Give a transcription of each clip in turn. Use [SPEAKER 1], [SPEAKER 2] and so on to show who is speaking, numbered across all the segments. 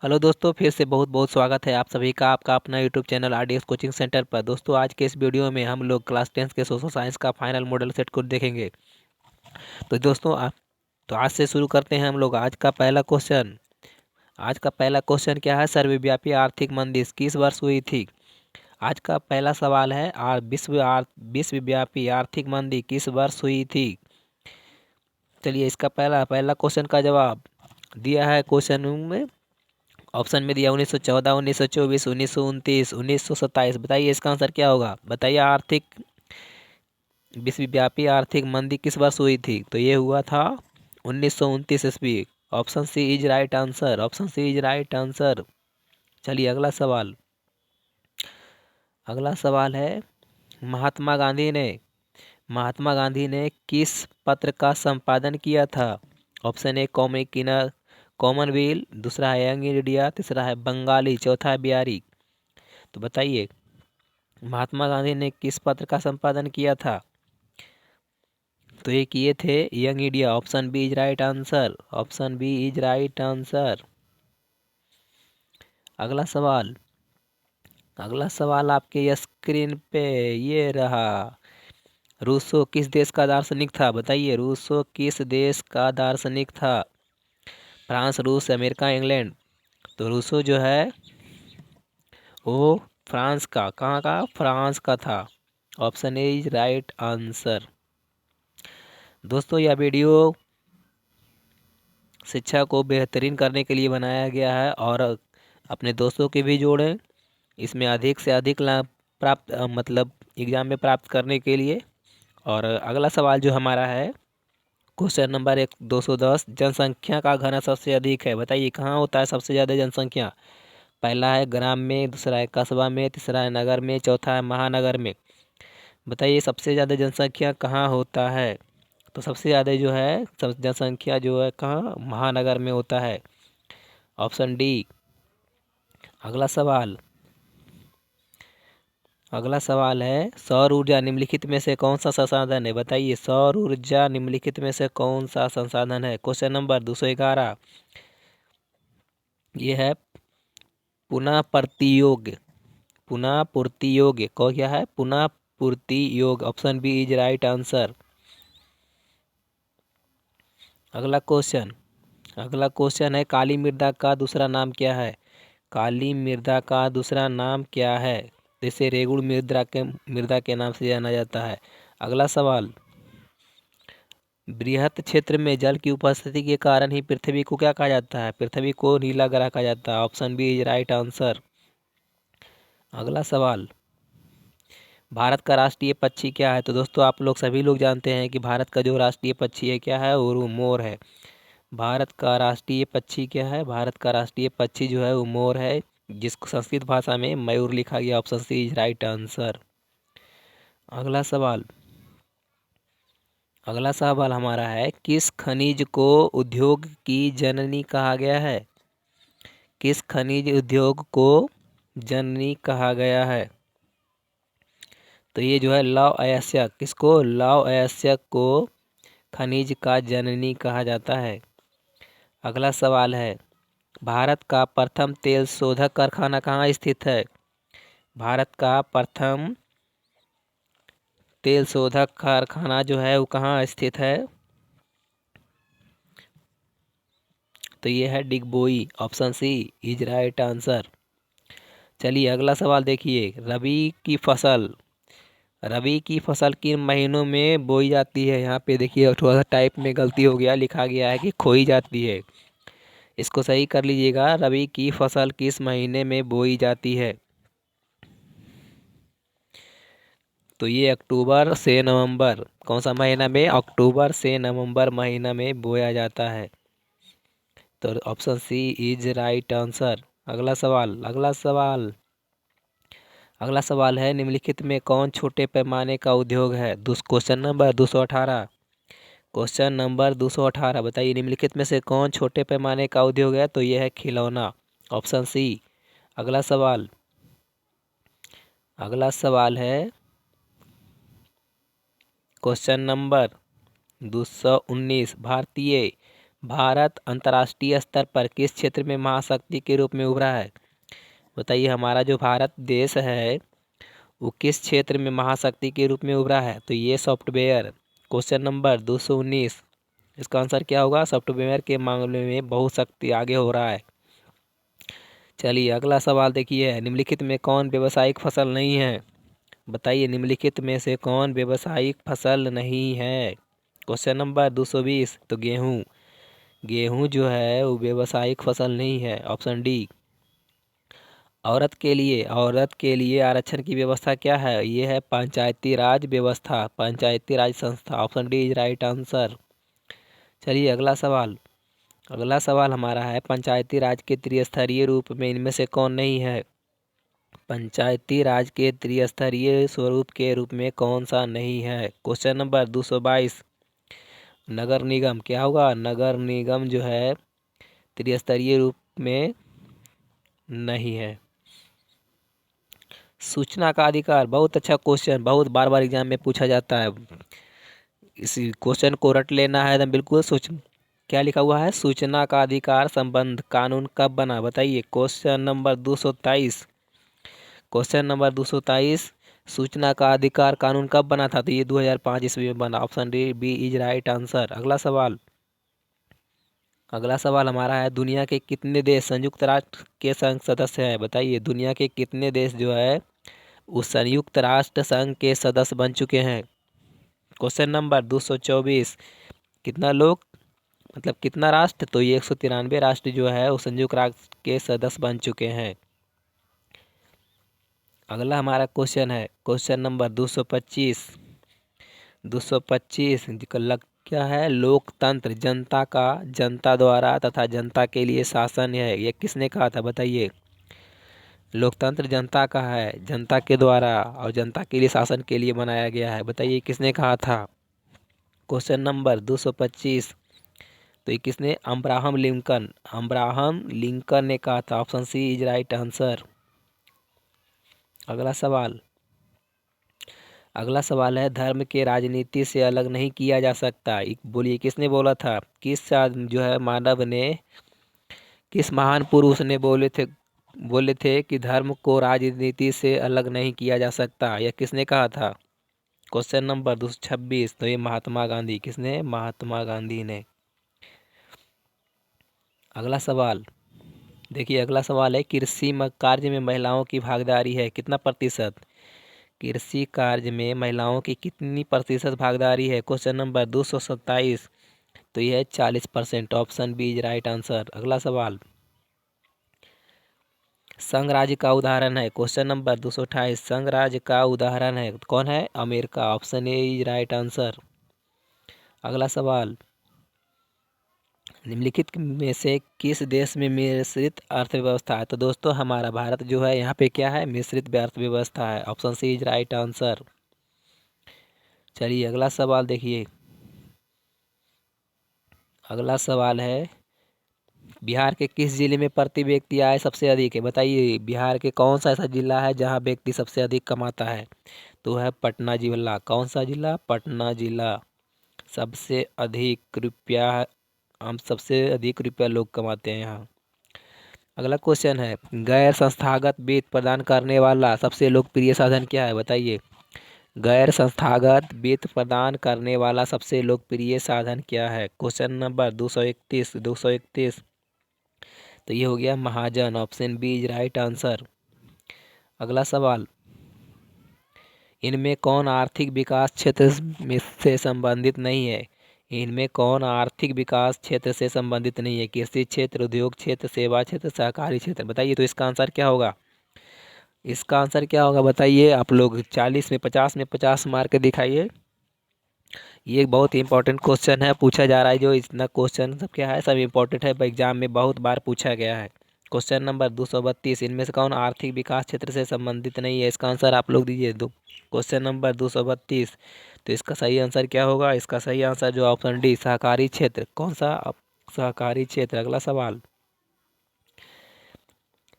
[SPEAKER 1] Hello दोस्तों, फिर से बहुत बहुत स्वागत है आप सभी का आपका अपना YouTube channel RDX coaching centre पर। दोस्तों, आज के इस वीडियो में हम लोग क्लास 10 के सोशल साइंस का फाइनल मॉडल सेट को देखेंगे। तो दोस्तों तो आज से शुरू करते हैं हम लोग आज का पहला क्वेश्चन। आज का पहला क्वेश्चन क्या है? सर्वव्यापी आर्थिक मंदी किस वर्ष हुई थी? आज का पहला सवाल है विश्वव्यापी आर्थिक मंदी किस वर्ष हुई थी? चलिए, इसका पहला पहला क्वेश्चन का जवाब दिया है क्वेश्चन में। ऑप्शन में दिया 1914, 1924, 1929, 1927। बताइए इसका आंसर क्या होगा? बताइए, विश्वव्यापी आर्थिक मंदी किस वर्ष हुई थी? तो ये हुआ था 1929 ईस्वी। Option C is right answer. Option C is right answer. चलिए, अगला सवाल है महात्मा गांधी ने किस पत्र का संपादन किया था? ऑप्शन ए कॉमनवेल, दूसरा है यंग इंडिया, तीसरा है बंगाली, चौथा है बिहारी। तो बताइए, महात्मा गांधी ने किस पत्र का संपादन किया था? तो ये किए थे Young India. Option B is right answer. Option B is right answer. अगला सवाल आपके स्क्रीन पे ये रहा। रूसो किस देश का दार्शनिक था? बताइए, रूसो किस देश का दार्शनिक था? फ्रांस, रूस, अमेरिका, इंग्लैंड। तो रूसो जो है वो फ्रांस का, कहाँ का? फ्रांस का था। Option A is right answer. दोस्तों, यह वीडियो शिक्षा को बेहतरीन करने के लिए बनाया गया है और अपने दोस्तों के भी जोड़ें इसमें अधिक से अधिक लाभ प्राप्त मतलब एग्जाम में प्राप्त करने के लिए। और अगला सवाल जो हमारा है क्वेश्चन नंबर 210, जनसंख्या का घनत्व सबसे अधिक है। बताइए, कहाँ होता है सबसे ज़्यादा जनसंख्या? पहला है ग्राम में, दूसरा है कस्बा में, तीसरा है नगर में, चौथा है महानगर में। बताइए, सबसे ज़्यादा जनसंख्या कहाँ होता है? तो सबसे ज़्यादा जो है जनसंख्या जो है कहाँ? महानगर में होता है। Option D. अगला सवाल है सौर ऊर्जा निम्नलिखित में से कौन सा संसाधन है? बताइए, सौर ऊर्जा निम्नलिखित में से कौन सा संसाधन है? क्वेश्चन नंबर 211 ये है पुनः पूर्ति योग्य। कौन क्या है? पुनः पूर्ति योग्य। Option B is right answer. अगला क्वेश्चन है काली मृदा का दूसरा नाम क्या है? काली मृदा का दूसरा नाम क्या है? जिसे रेगुड़ मृदा के नाम से जाना जाता है। अगला सवाल, बृहत क्षेत्र में जल की उपस्थिति के कारण ही पृथ्वी को क्या कहा जाता है? पृथ्वी को नीला ग्रह कहा जाता है। Option B is right answer. अगला सवाल, भारत का राष्ट्रीय पक्षी क्या है? तो दोस्तों, आप लोग सभी लोग जानते हैं कि भारत का जो राष्ट्रीय पक्षी है क्या है? वो मोर है। भारत का राष्ट्रीय पक्षी क्या है? भारत का राष्ट्रीय पक्षी जो है वो मोर है, जिसको संस्कृत भाषा में मयूर लिखा गया। Option C is right answer. अगला सवाल हमारा है किस खनिज को उद्योग की जननी कहा गया है? किस खनिज उद्योग को जननी कहा गया है? तो ये जो है लौह अयस्क। किसको? लौह अयस्क को खनिज का जननी कहा जाता है। अगला सवाल है भारत का प्रथम तेल शोधक कारखाना कहाँ स्थित है? भारत का प्रथम तेल शोधक कारखाना जो है वो कहाँ स्थित है? तो ये है Digboi. Option C is right answer. चलिए, अगला सवाल देखिए। रबी की फसल किन महीनों में बोई जाती है? यहाँ पे देखिए थोड़ा सा टाइप में गलती हो गया, लिखा गया है कि खोई जाती है। इसको सही कर लीजिएगा। रबी की फसल किस महीने में बोई जाती है? तो ये अक्टूबर से नवंबर। कौन सा महीना में? अक्टूबर से नवंबर महीना में बोया जाता है। तो option C is right answer. अगला सवाल है निम्नलिखित में कौन छोटे पैमाने का उद्योग है? Question number 218। बताइए, निम्नलिखित में से कौन छोटे पैमाने का उद्योग है? तो यह है खिलौना। Option C. अगला सवाल है क्वेश्चन नंबर 219। भारत अंतर्राष्ट्रीय स्तर पर किस क्षेत्र में महाशक्ति के रूप में उभरा है? बताइए, हमारा जो भारत देश है वो किस क्षेत्र में महाशक्ति के रूप में उभरा है? तो ये सॉफ्टवेयर। क्वेश्चन नंबर 219, इसका आंसर क्या होगा? सॉफ्टवेयर के मामले में बहुत शक्ति आगे हो रहा है। चलिए अगला सवाल देखिए, निम्नलिखित में कौन व्यावसायिक फसल नहीं है? बताइए, निम्नलिखित में से कौन व्यावसायिक फसल नहीं है? क्वेश्चन नंबर 220, तो गेहूँ। गेहूँ जो है वो व्यावसायिक फसल नहीं है। Option D. औरत के लिए आरक्षण की व्यवस्था क्या है? ये है पंचायती राज व्यवस्था, पंचायती राज संस्था। Option D is right answer. चलिए अगला सवाल हमारा है, पंचायती राज के त्रिस्तरीय रूप में इनमें से कौन नहीं है? पंचायती राज के त्रिस्तरीय स्वरूप के रूप में कौन सा नहीं है? क्वेश्चन नंबर 222, नगर निगम। क्या होगा? नगर निगम जो है त्रिस्तरीय रूप में नहीं है। सूचना का अधिकार, बहुत अच्छा क्वेश्चन, बहुत बार बार एग्जाम में पूछा जाता है। इसी क्वेश्चन को रट लेना है एकदम बिल्कुल। क्या लिखा हुआ है? सूचना का अधिकार संबंध कानून कब बना? बताइए। क्वेश्चन नंबर 223, क्वेश्चन नंबर 223, सूचना का अधिकार कानून कब बना था? तो ये 2005 ईस्वी में बना। Option D B is right answer. अगला सवाल हमारा है, दुनिया के कितने देश संयुक्त राष्ट्र के संघ सदस्य हैं? बताइए, दुनिया के कितने देश जो है उस संयुक्त राष्ट्र संघ के सदस्य बन चुके हैं? क्वेश्चन नंबर 224, कितना लोग मतलब कितना राष्ट्र? तो ये 193 राष्ट्र जो है वो संयुक्त राष्ट्र के सदस्य बन चुके हैं। अगला हमारा क्वेश्चन है क्वेश्चन नंबर 225। 225 क्या है? लोकतंत्र जनता द्वारा तथा जनता के लिए शासन है, ये किसने कहा था? बताइए। लोकतंत्र जनता का है, जनता के द्वारा और जनता के लिए शासन के लिए बनाया गया है। बताइए किसने कहा था? क्वेश्चन नंबर 225, तो ये किसने? अब्राहम लिंकन ने कहा था। Option C is right answer. अगला सवाल है, धर्म के राजनीति से अलग नहीं किया जा सकता। बोलिए किसने बोला था? जो है मानव ने, किस महान पुरुष ने बोले थे कि धर्म को राजनीति से अलग नहीं किया जा सकता? यह किसने कहा था? क्वेश्चन नंबर 226, तो ये महात्मा गांधी। किसने? महात्मा गांधी ने। अगला सवाल देखिए, अगला सवाल है, कृषि कार्य में महिलाओं की भागीदारी है कितना प्रतिशत? कृषि कार्य में महिलाओं की कितनी प्रतिशत भागीदारी है? क्वेश्चन नंबर 227, तो यह है 40%। Option B is right answer. अगला सवाल, संघ राज्य का उदाहरण है। क्वेश्चन नंबर 228, संघ राज्य का उदाहरण है कौन है? America. Option A is right answer. अगला सवाल, निम्नलिखित में से किस देश में मिश्रित अर्थव्यवस्था है? तो दोस्तों हमारा भारत जो है यहाँ पे क्या है? मिश्रित अर्थव्यवस्था है। Option C is right answer. चलिए अगला सवाल देखिए, अगला सवाल है, बिहार के किस जिले में प्रति व्यक्ति आय सबसे अधिक है? बताइए, बिहार के कौन सा ऐसा जिला है जहाँ व्यक्ति सबसे अधिक कमाता है? तो है पटना जिला। कौन सा जिला? पटना जिला। सबसे अधिक रुपया, हम सबसे अधिक रुपया लोग कमाते हैं यहाँ। अगला क्वेश्चन है, गैर संस्थागत वित्त प्रदान करने वाला सबसे लोकप्रिय साधन क्या है? बताइए। गैर संस्थागत वित्त प्रदान करने वाला सबसे लोकप्रिय साधन क्या है? क्वेश्चन नंबर 231, तो ये हो गया Mahajan. Option B is right answer. अगला सवाल, इनमें कौन आर्थिक विकास क्षेत्र में से संबंधित नहीं है? इनमें कौन आर्थिक विकास क्षेत्र से संबंधित नहीं है? कृषि क्षेत्र, उद्योग क्षेत्र, सेवा क्षेत्र, सहकारी क्षेत्र। बताइए, तो इसका आंसर क्या होगा? इसका आंसर क्या होगा बताइए आप लोग। 40 में 50 में 50 मार्क दिखाइए। ये एक बहुत ही इंपॉर्टेंट क्वेश्चन है, पूछा जा रहा है। जो इतना क्वेश्चन सब क्या है, सब इंपॉर्टेंट है, एग्जाम में बहुत बार पूछा गया है। क्वेश्चन नंबर 232, इनमें से कौन आर्थिक विकास क्षेत्र से संबंधित नहीं है? इसका आंसर आप लोग दीजिए। दो क्वेश्चन नंबर 232, तो इसका सही आंसर क्या होगा? इसका सही आंसर जो ऑप्शन डी सहकारी क्षेत्र। कौन सा? सहकारी क्षेत्र। अगला सवाल,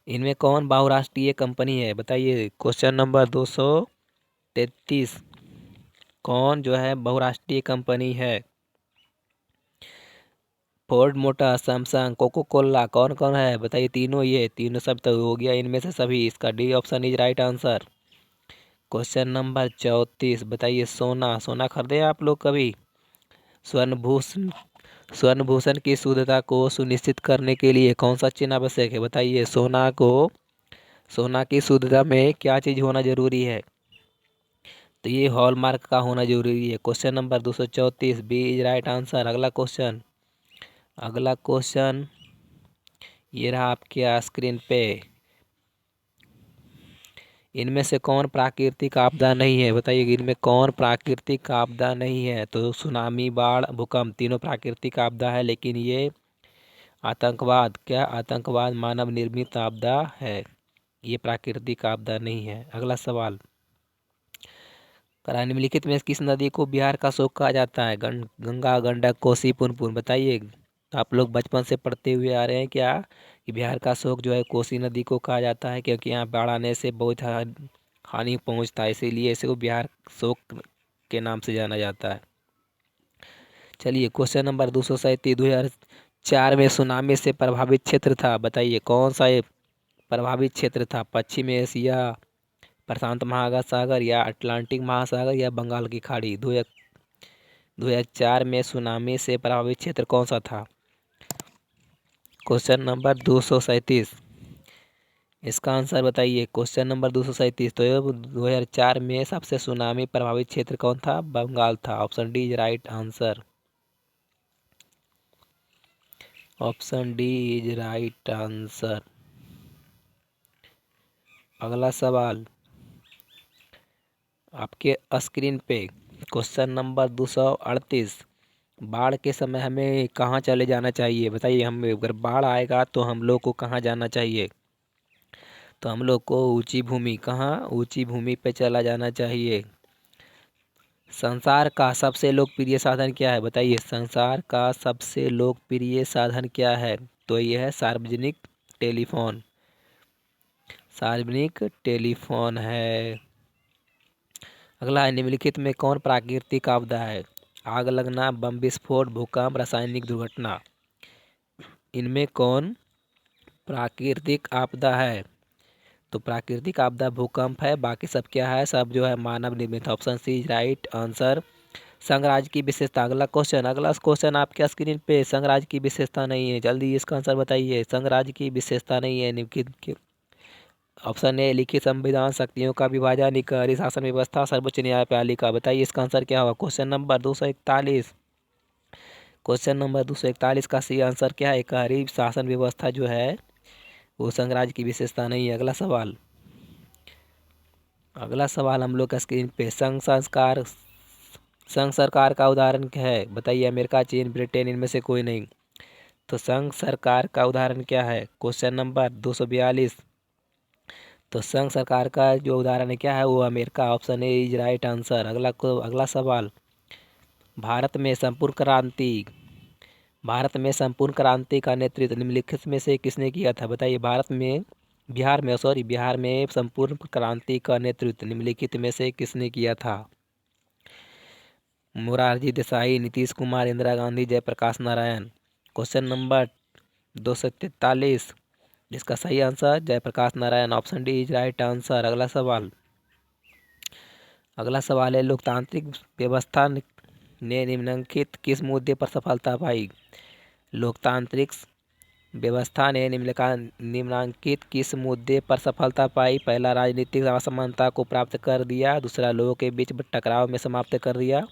[SPEAKER 1] इनमें कौन बहुराष्ट्रीय कंपनी है? बताइए। क्वेश्चन नंबर 233, कौन जो है बहुराष्ट्रीय कंपनी है? Ford Motor, Samsung, Coca Cola कौन कौन है बताइए? तीनों, ये तीनों सब तो हो गया इनमें से सभी, इसका D option is right answer. Question number 34 बताइए, सोना, सोना खरीदे आप लोग कभी? स्वर्णभूषण, स्वर्णभूषण की शुद्धता को सुनिश्चित करने के लिए कौन सा चिन्ह आवश्यक है बताइए? सोना की शुद्धता में क्या चीज़ होना जरूरी है? तो ये हॉलमार्क का होना जरूरी है। Question number 234 B is right answer. अगला क्वेश्चन ये रहा आपके स्क्रीन पे। इनमें से कौन प्राकृतिक आपदा नहीं है बताइए? इनमें कौन प्राकृतिक आपदा नहीं है? तो सुनामी, बाढ़, भूकंप तीनों प्राकृतिक आपदा है, लेकिन ये आतंकवाद, क्या आतंकवाद मानव निर्मित आपदा है, ये प्राकृतिक आपदा नहीं है। अगला सवाल, निम्नलिखित में किस नदी को बिहार का शोक कहा जाता है? गंगा, गंडक, कोसी, पुनपुन बताइए। तो आप लोग बचपन से पढ़ते हुए आ रहे हैं क्या कि बिहार का शोक जो है कोसी नदी को कहा जाता है, क्योंकि यहाँ बाढ़ आने से बहुत हानि पहुँचता है, इसीलिए इसे को बिहार शोक के नाम से जाना जाता है। चलिए क्वेश्चन नंबर 237 2004 में सुनामी से प्रभावित क्षेत्र था बताइए? कौन सा ये प्रभावित क्षेत्र था? पश्चिम एशिया, प्रशांत महासागर, या अटलांटिक महासागर, या बंगाल की खाड़ी? 2004 में सुनामी से प्रभावित क्षेत्र कौन सा था? क्वेश्चन नंबर 237 इसका आंसर बताइए। क्वेश्चन नंबर 237, तो 2004 में सबसे सुनामी प्रभावित क्षेत्र कौन था? बंगाल था। Option D is right answer. Option D is right answer. अगला सवाल आपके स्क्रीन पे, क्वेश्चन नंबर 238, बाढ़ के समय हमें कहाँ चले जाना चाहिए बताइए? हम अगर बाढ़ आएगा तो हम लोग को कहाँ जाना चाहिए? तो हम लोग को ऊंची भूमि, कहाँ? ऊंची भूमि पे चला जाना चाहिए। संसार का सबसे लोकप्रिय साधन क्या है बताइए? संसार का सबसे लोकप्रिय साधन क्या है? तो यह है सार्वजनिक टेलीफोन। सार्वजनिक टेलीफोन है। अगला है, निम्नलिखित में कौन प्राकृतिक आपदा है? आग लगना, बम विस्फोट, भूकंप, रासायनिक दुर्घटना। इनमें कौन प्राकृतिक आपदा है? तो प्राकृतिक आपदा भूकंप है, बाकी सब क्या है? सब जो है मानव निर्मित। Option C is right answer. संघराज्य की विशेषता, अगला क्वेश्चन आपके स्क्रीन पे, संघराज्य की विशेषता नहीं है, जल्दी इसका आंसर बताइए। संघराज्य की विशेषता नहीं है निम्नलिखित। ऑप्शन ए लिखित संविधान, शक्तियों का विभाजन, इकाई शासन व्यवस्था, सर्वोच्च न्यायपालिका। बताइए इसका आंसर क्या होगा? क्वेश्चन नंबर 241, क्वेश्चन नंबर 241 का सही आंसर क्या है? इकाई शासन व्यवस्था जो है वो संघराज्य की विशेषता नहीं है। अगला सवाल हम लोग का स्क्रीन पे, संघ सरकार का उदाहरण क्या है बताइए? अमेरिका, चीन, ब्रिटेन, इनमें से कोई नहीं। तो संघ सरकार का उदाहरण क्या है? क्वेश्चन नंबर 242, तो संघ सरकार का जो उदाहरण है क्या है? वो America. Option A is right answer. अगला सवाल, भारत में संपूर्ण क्रांति का नेतृत्व निम्नलिखित में से किसने किया था बताइए? बिहार में संपूर्ण क्रांति का नेतृत्व निम्नलिखित में से किसने किया था? मोरारजी देसाई, नीतीश कुमार, इंदिरा गांधी, जयप्रकाश नारायण। क्वेश्चन नंबर 243, जिसका सही answer Jayaprakash Narayan. Option D is right answer. अगला सवाल है, लोकतांत्रिक व्यवस्था ने निम्नलिखित किस मुद्दे पर सफलता पाई? लोकतांत्रिक व्यवस्था ने निम्नलिखित किस मुद्दे पर सफलता पाई? पहला, राजनीतिक असमानता को प्राप्त कर दिया। दूसरा, लोगों के बीच टकराव में समाप्त कर दिया।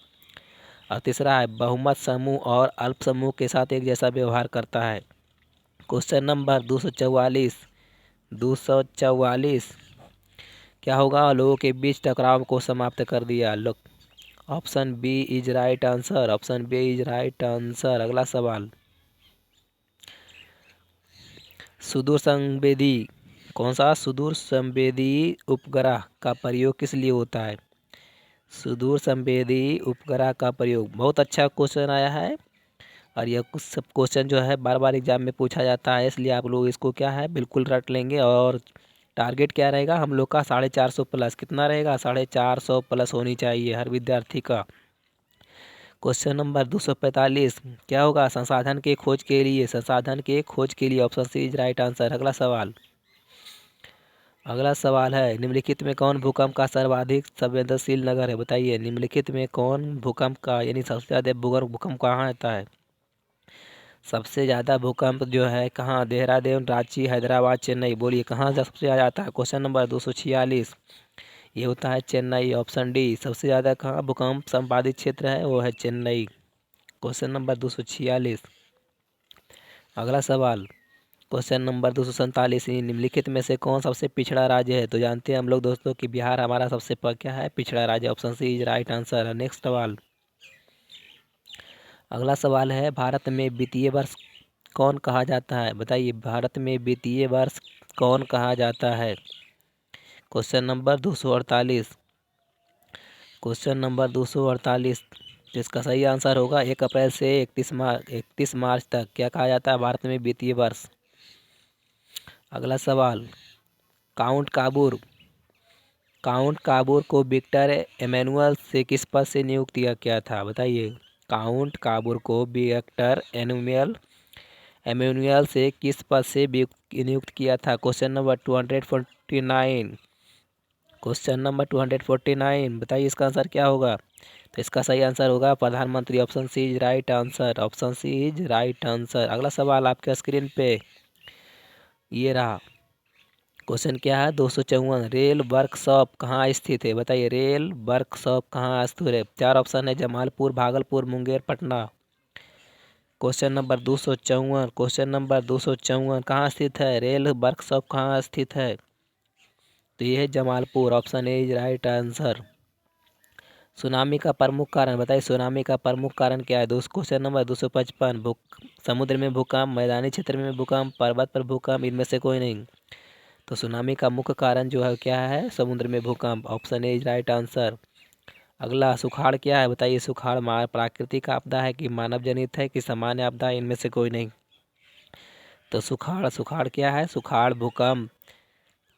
[SPEAKER 1] और तीसरा है, बहुमत समूह और अल्प समूह के साथ एक जैसा व्यवहार करता है। क्वेश्चन नंबर 244 क्या होगा? लोगों के बीच टकराव को समाप्त कर दिया। Option B is right answer. अगला सवाल, सुदूर संवेदी कौन सा सुदूर संवेदी उपग्रह का प्रयोग किस लिए होता है? सुदूर संवेदी उपग्रह का प्रयोग, बहुत अच्छा क्वेश्चन आया है, और यह कुछ सब क्वेश्चन जो है बार बार एग्जाम में पूछा जाता है, इसलिए आप लोग इसको क्या है बिल्कुल रट लेंगे। और टारगेट क्या रहेगा हम लोग का? 450 प्लस। कितना रहेगा? 450 प्लस होनी चाहिए हर विद्यार्थी का। क्वेश्चन नंबर 245 क्या होगा? संसाधन के खोज के लिए, संसाधन के खोज के लिए option C is right answer. अगला सवाल है निम्नलिखित में कौन भूकंप का सर्वाधिक संवेदनशील नगर है? बताइए निम्नलिखित में कौन भूकंप का यानी सबसे ज़्यादा भूकंप कहाँ आता है? सबसे ज़्यादा भूकंप जो है कहाँ? देहरादून, रांची, हैदराबाद, चेन्नई। बोलिए कहाँ सबसे ज़्यादा आता है? क्वेश्चन नंबर 246 ये होता है चेन्नई। ऑप्शन डी सबसे ज़्यादा कहाँ भूकंप संपादित क्षेत्र है वो है चेन्नई। Question number 246। अगला सवाल क्वेश्चन नंबर 247 निम्नलिखित में से कौन सबसे पिछड़ा राज्य है? तो जानते हैं हम लोग दोस्तों कि बिहार हमारा सबसे क्या है? पिछड़ा राज्य। Option C is right answer. Next सवाल। अगला सवाल है भारत में वित्तीय वर्ष कौन कहा जाता है? बताइए भारत में वित्तीय वर्ष कौन कहा जाता है? Question number 248। क्वेश्चन नंबर 248 जिसका सही आंसर होगा 1 अप्रैल से 31 मार्च तक क्या कहा जाता है भारत में वित्तीय वर्ष? अगला सवाल काउंट काबूर को विक्टर एमेनुअल से किस पद से नियुक्त किया गया था? बताइए काउंट काबूर को विक्टर एमेनुअल से किस पद से नियुक्त किया था? Question number 249। क्वेश्चन नंबर 249 बताइए इसका आंसर क्या होगा? तो इसका सही आंसर होगा प्रधानमंत्री। Option C is right answer. Option C is right answer. अगला सवाल आपके स्क्रीन पे ये रहा। क्वेश्चन क्या है? 254 रेल वर्कशॉप कहाँ स्थित है? बताइए रेल वर्कशॉप कहाँ स्थित है? 4 ऑप्शन है Jamalpur, Bhagalpur, Munger, Patna. Question number 254। Question number 254 कहाँ स्थित है? रेल वर्कशॉप कहाँ स्थित है? तो ये है Jamalpur. Option A is right answer. Tsunami का प्रमुख कारण बताइए सुनामी का प्रमुख कारण क्या है? दोस्त क्वेश्चन नंबर 255 समुद्र में भूकंप, मैदानी क्षेत्र में भूकंप, पर्वत पर भूकंप, इनमें से कोई नहीं। तो सुनामी का मुख्य कारण जो है क्या है? समुद्र में भूकंप। Option A is right answer. अगला सुखाड़ क्या है? बताइए सुखाड़ प्राकृतिक आपदा है कि मानव जनित है कि सामान्य आपदा है? इनमें से कोई नहीं। तो सुखाड़ क्या है? सुखाड़ भूकंप,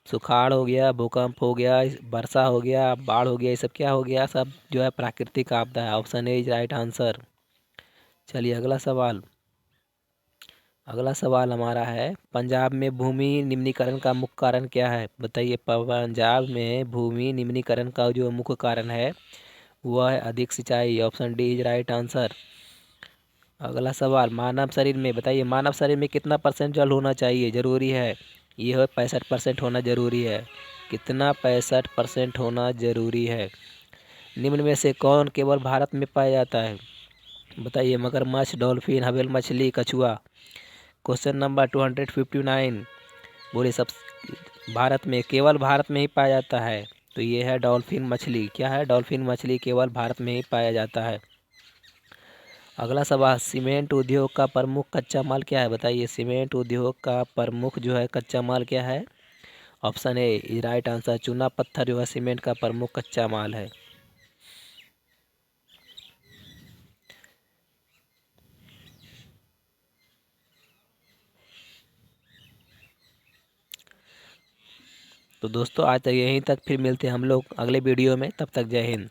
[SPEAKER 1] सुखाड़ हो गया, भूकंप हो गया, वर्षा हो गया, बाढ़ हो गया, ये सब क्या हो गया? सब जो है प्राकृतिक आपदा है। Option A is right answer. चलिए अगला सवाल। अगला सवाल हमारा है पंजाब में भूमि निम्नीकरण का मुख्य कारण क्या है? बताइए पंजाब में भूमि निम्नीकरण का जो मुख्य कारण है वह है अधिक सिंचाई। Option D is right answer. अगला सवाल मानव शरीर में बताइए मानव शरीर में कितना % जल होना चाहिए जरूरी है? ये है 65% होना जरूरी है। कितना? 65% होना जरूरी है। निम्न में से कौन केवल भारत में पाया जाता है? बताइए मगरमच्छ, डॉल्फिन, हवेल मछली, कछुआ। क्वेश्चन नंबर 259 बोले सब भारत में केवल भारत में ही पाया जाता है? तो ये है डॉल्फिन मछली। क्या है? डॉल्फिन मछली केवल भारत में ही पाया जाता है। अगला सवाल सीमेंट उद्योग का प्रमुख कच्चा माल क्या है? बताइए सीमेंट उद्योग का प्रमुख जो है कच्चा माल क्या है? Option A right answer. चूना पत्थर जो है सीमेंट का प्रमुख कच्चा माल है। तो दोस्तों आज तक यहीं तक, फिर मिलते हैं हम लोग अगले वीडियो में। तब तक जय हिंद।